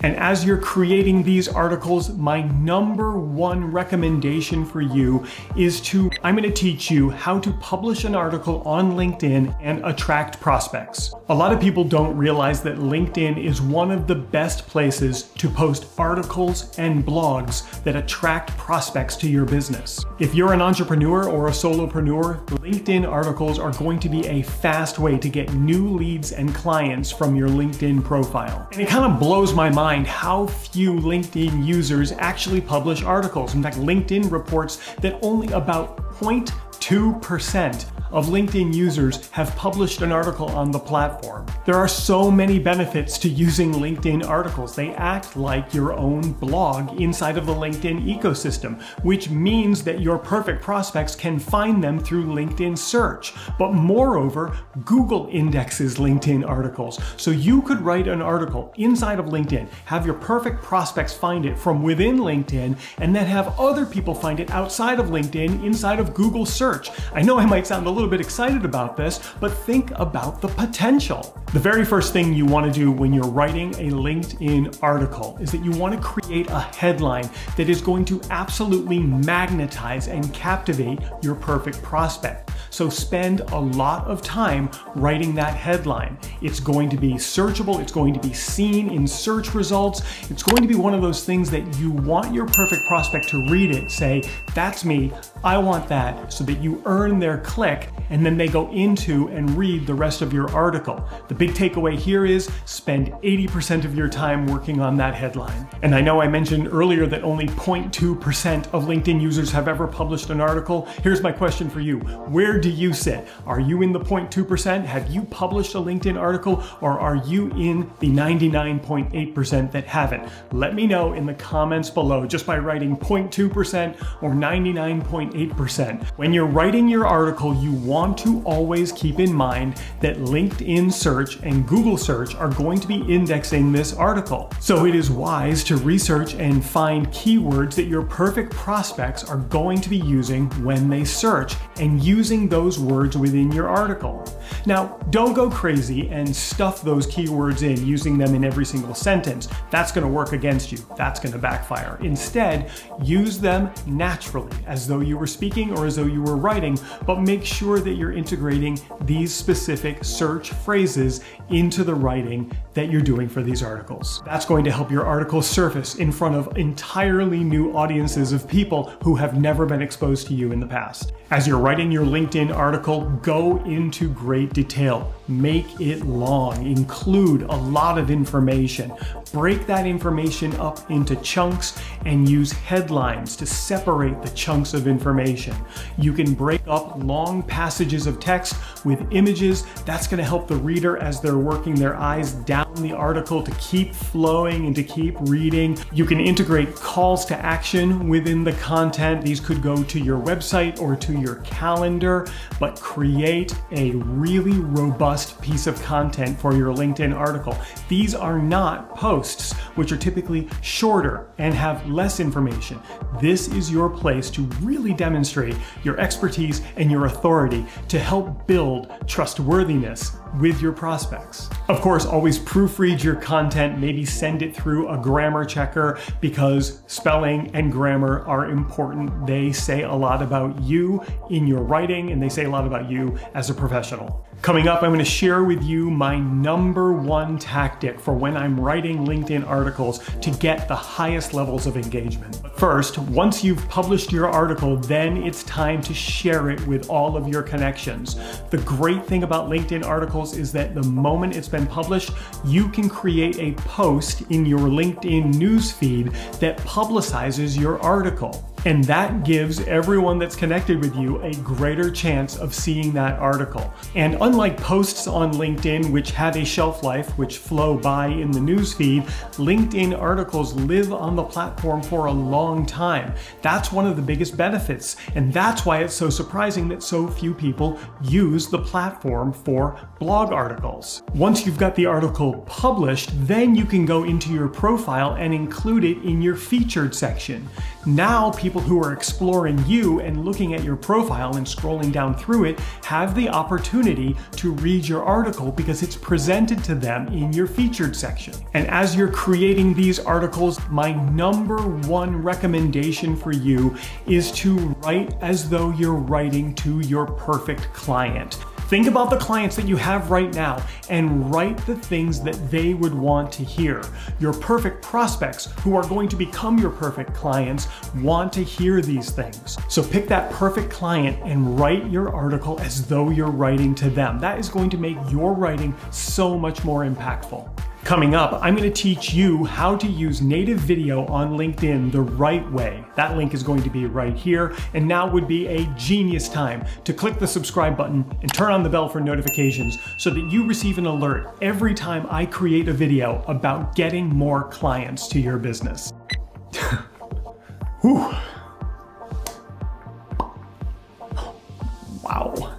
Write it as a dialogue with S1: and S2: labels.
S1: And as you're creating these articles, my #1 recommendation for you is I'm gonna teach you how to publish an article on LinkedIn and attract prospects. A lot of people don't realize that LinkedIn is one of the best places to post articles and blogs that attract prospects to your business. If you're an entrepreneur or a solopreneur, LinkedIn articles are going to be a fast way to get new leads and clients from your LinkedIn profile. And it kind of blows my mind how few LinkedIn users actually publish articles. In fact, LinkedIn reports that only about 0.2% of LinkedIn users have published an article on the platform. There are so many benefits to using LinkedIn articles. They act like your own blog inside of the LinkedIn ecosystem, which means that your perfect prospects can find them through LinkedIn search. But moreover, Google indexes LinkedIn articles. So you could write an article inside of LinkedIn, have your perfect prospects find it from within LinkedIn, and then have other people find it outside of LinkedIn inside of Google search. I know I might sound a little bit excited about this, but think about the potential. The very first thing you want to do when you're writing a LinkedIn article is that you want to create a headline that is going to absolutely magnetize and captivate your perfect prospect. So spend a lot of time writing that headline. It's going to be searchable, it's going to be seen in search results, it's going to be one of those things that you want your perfect prospect to read it, say, that's me, I want that, so that you earn their click, and then they go into and read the rest of your article. The big takeaway here is spend 80% of your time working on that headline. And I know I mentioned earlier that only 0.2% of LinkedIn users have ever published an article. Here's my question for you. Where do you sit? Are you in the 0.2%? Have you published a LinkedIn article, or are you in the 99.8% that haven't? Let me know in the comments below just by writing 0.2% or 99.8%. When you're writing your article, you want to always keep in mind that LinkedIn search and Google search are going to be indexing this article. So it is wise to research and find keywords that your perfect prospects are going to be using when they search, and using those words within your article. Now, don't go crazy and stuff those keywords in, using them in every single sentence. That's going to work against you. That's going to backfire. Instead, use them naturally, as though you were speaking or as though you were writing, but make sure that you're integrating these specific search phrases into the writing that you're doing for these articles. That's going to help your article surface in front of entirely new audiences of people who have never been exposed to you in the past. As you're writing your LinkedIn article, go into great detail. Make it long, include a lot of information. Break that information up into chunks and use headlines to separate the chunks of information. You can break up long passages of text with images. That's going to help the reader as they're working their eyes down the article to keep flowing and to keep reading. You can integrate calls to action within the content. These could go to your website or to your calendar, but create a really robust piece of content for your LinkedIn article. These are not posts, which are typically shorter and have less information. This is your place to really demonstrate your expertise and your authority to help build trustworthiness with your prospects. Of course, always proofread your content, maybe send it through a grammar checker, because spelling and grammar are important. They say a lot about you in your writing, and they say a lot about you as a professional. Coming up, I'm going to share with you my #1 tactic for when I'm writing LinkedIn articles to get the highest levels of engagement. But first, once you've published your article, then it's time to share it with all of your connections. The great thing about LinkedIn articles is that the moment it's been published, you can create a post in your LinkedIn newsfeed that publicizes your article. And that gives everyone that's connected with you a greater chance of seeing that article. And unlike posts on LinkedIn, which have a shelf life, which flow by in the newsfeed, LinkedIn articles live on the platform for a long time. That's one of the biggest benefits. And that's why it's so surprising that so few people use the platform for blog articles. Once you've got the article published, then you can go into your profile and include it in your featured section. Now people who are exploring you and looking at your profile and scrolling down through it have the opportunity to read your article because it's presented to them in your featured section. And as you're creating these articles, my number one recommendation for you is to write as though you're writing to your perfect client. Think about the clients that you have right now and write the things that they would want to hear. Your perfect prospects, who are going to become your perfect clients, want to hear these things. So pick that perfect client and write your article as though you're writing to them. That is going to make your writing so much more impactful. Coming up, I'm going to teach you how to use native video on LinkedIn the right way. That link is going to be right here, and now would be a genius time to click the subscribe button and turn on the bell for notifications so that you receive an alert every time I create a video about getting more clients to your business. Whew. Wow.